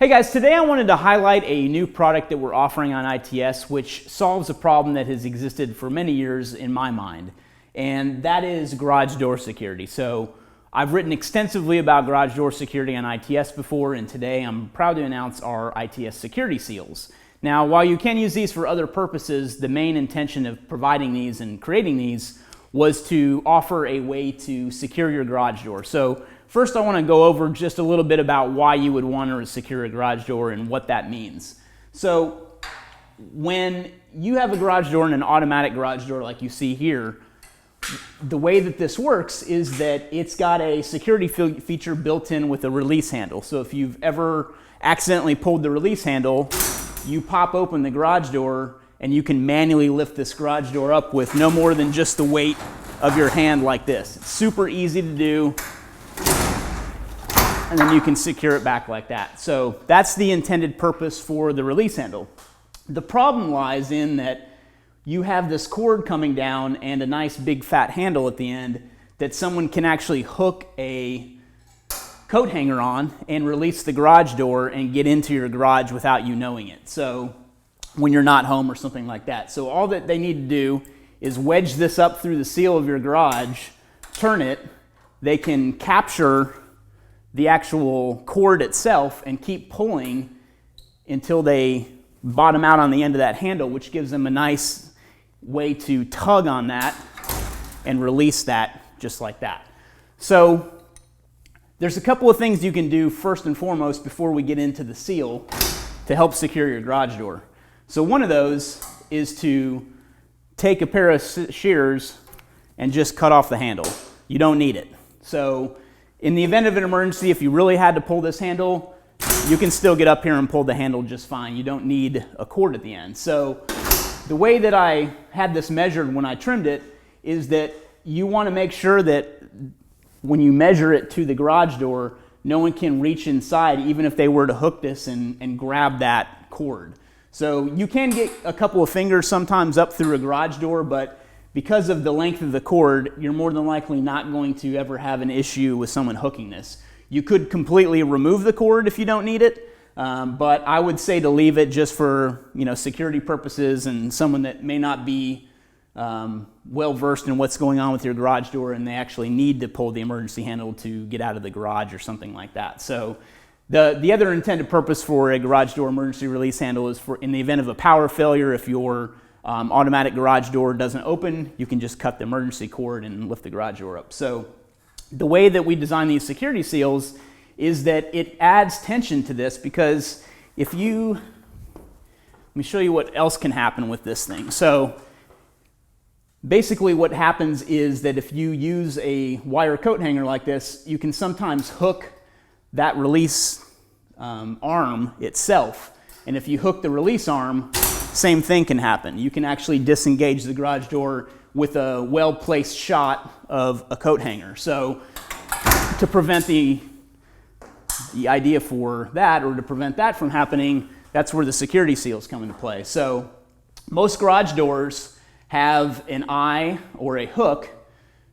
Hey guys, today I wanted to highlight a new product that we're offering on ITS which solves a problem that has existed for many years in my mind, and that is garage door security. So I've written extensively about garage door security on ITS before, and today I'm proud to announce our ITS security seals. Now, while you can use these for other purposes, the main intention of providing these and creating these was to offer a way to secure your garage door. So first I want to go over just a little bit about why you would want to secure a garage door and what that means. So when you have a garage door and an automatic garage door like you see here, the way that this works is that it's got a security feature built in with a release handle. So if you've ever accidentally pulled the release handle, you pop open the garage door and you can manually lift this garage door up with no more than just the weight of your hand like this. It's super easy to do, and then you can secure it back like that. So that's the intended purpose for the release handle. The problem lies in that you have this cord coming down and a nice big fat handle at the end that someone can actually hook a coat hanger on and release the garage door and get into your garage without you knowing it. So when you're not home or something like that. So all that they need to do is wedge this up through the seal of your garage, turn it, they can capture the actual cord itself and keep pulling until they bottom out on the end of that handle, which gives them a nice way to tug on that and release that just like that. So there's a couple of things you can do first and foremost before we get into the seal to help secure your garage door. So one of those is to take a pair of shears and just cut off the handle. You don't need it. So in the event of an emergency, if you really had to pull this handle, you can still get up here and pull the handle just fine. You don't need a cord at the end. So the way that I had this measured when I trimmed it is that you want to make sure that when you measure it to the garage door, no one can reach inside even if they were to hook this and grab that cord. So you can get a couple of fingers sometimes up through a garage door, but because of the length of the cord, you're more than likely not going to ever have an issue with someone hooking this. You could completely remove the cord if you don't need it, but I would say to leave it just for security purposes and someone that may not be well versed in what's going on with your garage door and they actually need to pull the emergency handle to get out of the garage or something like that. So the other intended purpose for a garage door emergency release handle is for in the event of a power failure. If your automatic garage door doesn't open, you can just cut the emergency cord and lift the garage door up. So the way that we design these security seals is that it adds tension to this, because let me show you what else can happen with this thing. So basically what happens is that if you use a wire coat hanger like this, you can sometimes hook that release arm itself. And if you hook the release arm, same thing can happen. You can actually disengage the garage door with a well-placed shot of a coat hanger. So to prevent the idea for that, or to prevent that from happening, that's where the security seals come into play. So most garage doors have an eye or a hook,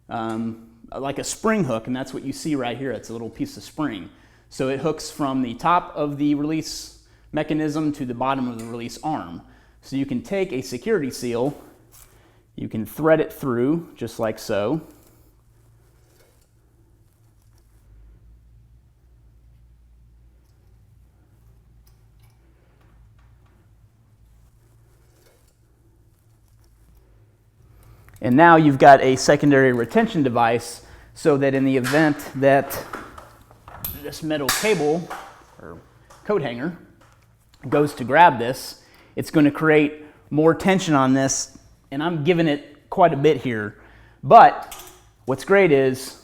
like a spring hook, and that's what you see right here. It's a little piece of spring. So it hooks from the top of the release mechanism to the bottom of the release arm. So you can take a security seal, you can thread it through just like so. And now you've got a secondary retention device, so that in the event that this metal cable or coat hanger goes to grab this, it's going to create more tension on this, and I'm giving it quite a bit here. But what's great is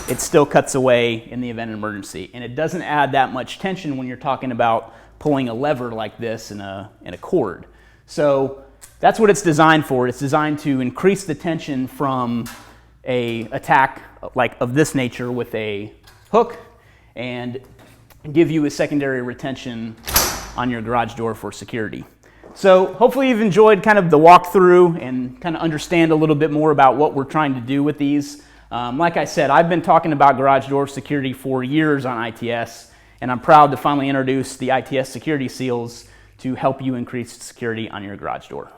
it still cuts away in the event of emergency, and it doesn't add that much tension when you're talking about pulling a lever like this in a cord. So that's what it's designed for. It's designed to increase the tension from a attack like of this nature with a hook and give you a secondary retention on your garage door for security. So hopefully you've enjoyed kind of the walkthrough and kind of understand a little bit more about what we're trying to do with these. Like I said, I've been talking about garage door security for years on ITS, And I'm proud to finally introduce the ITS security seals to help you increase security on your garage door.